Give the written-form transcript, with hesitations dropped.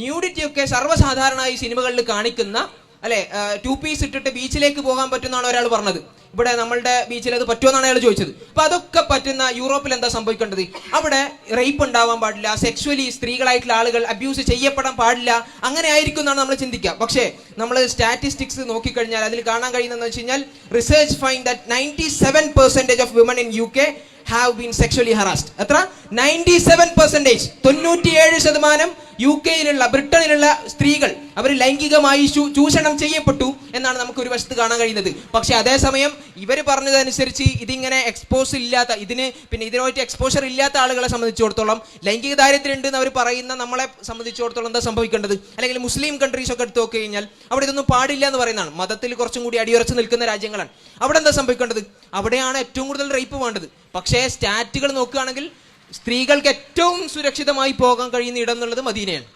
Nudity ഒക്കെ സർവ്വസാധാരണമായി സിനിമകളിൽ കാണിക്കുന്ന അല്ലെ, 2 പീസ് ഇട്ടിട്ട് ബീച്ചിലേക്ക് പോകാൻ പറ്റുന്നതാണ് ഒരാൾ പറഞ്ഞത്. ഇവിടെ നമ്മളുടെ ബീച്ചിൽ അത് പറ്റുമെന്നാണ് അയാൾ ചോദിച്ചത്. അപ്പൊ അതൊക്കെ പറ്റുന്ന യൂറോപ്പിൽ എന്താ സംഭവിക്കേണ്ടത്? അവിടെ റേപ്പ് ഉണ്ടാവാൻ പാടില്ല, സെക്സ്വലി സ്ത്രീകളായിട്ടുള്ള ആളുകൾ അബ്യൂസ് ചെയ്യപ്പെടാൻ പാടില്ല, അങ്ങനെ ആയിരിക്കും എന്നാണ് നമ്മൾ ചിന്തിക്കുക. പക്ഷേ നമ്മൾ സ്റ്റാറ്റിസ്റ്റിക്സ് നോക്കിക്കഴിഞ്ഞാൽ അതിൽ കാണാൻ കഴിയുന്നതെന്ന് വെച്ച് കഴിഞ്ഞാൽ research find that 97% of women in UK have been sexually harassed. എത്ര? 97%. 97% UK-യിലുള്ള ബ്രിട്ടനിലുള്ള സ്ത്രീകൾ അവർ ലൈംഗികമായി ചൂഷണം ചെയ്യപ്പെട്ടു എന്നാണ് നമുക്ക് ഒരു വശത്ത് കാണാൻ കഴിയുന്നത്. പക്ഷെ അതേസമയം ഇവർ പറഞ്ഞതനുസരിച്ച് ഇതിങ്ങനെ എക്സ്പോസ് ഇല്ലാത്ത, ഇതിനായിട്ട് എക്സ്പോഷർ ഇല്ലാത്ത ആളുകളെ സംബന്ധിച്ചിടത്തോളം ലൈംഗിക ദാരിദ്ര്യം ഉണ്ട് എന്ന് അവർ പറയുന്ന നമ്മളെ സംബന്ധിച്ചിടത്തോളം എന്താ സംഭവിക്കേണ്ടത്? അല്ലെങ്കിൽ മുസ്ലിം കൺട്രീസ് ഒക്കെ എടുത്ത് നോക്കി കഴിഞ്ഞാൽ അവിടെ ഇതൊന്നും പാടില്ല എന്ന് പറയുന്നതാണ്. മതത്തിൽ കുറച്ചും കൂടി അടിയുറച്ച് നിൽക്കുന്ന രാജ്യങ്ങളാണ്. അവിടെ എന്താ സംഭവിക്കേണ്ടത്? അവിടെയാണ് ഏറ്റവും കൂടുതൽ റേപ്പ് വേണ്ടത്. പക്ഷേ സ്റ്റാറ്റുകൾ നോക്കുകയാണെങ്കിൽ സ്ത്രീകൾക്ക് ഏറ്റവും സുരക്ഷിതമായി പോകാൻ കഴിയുന്ന ഇടം എന്നുള്ളത് മദീനയാണ്.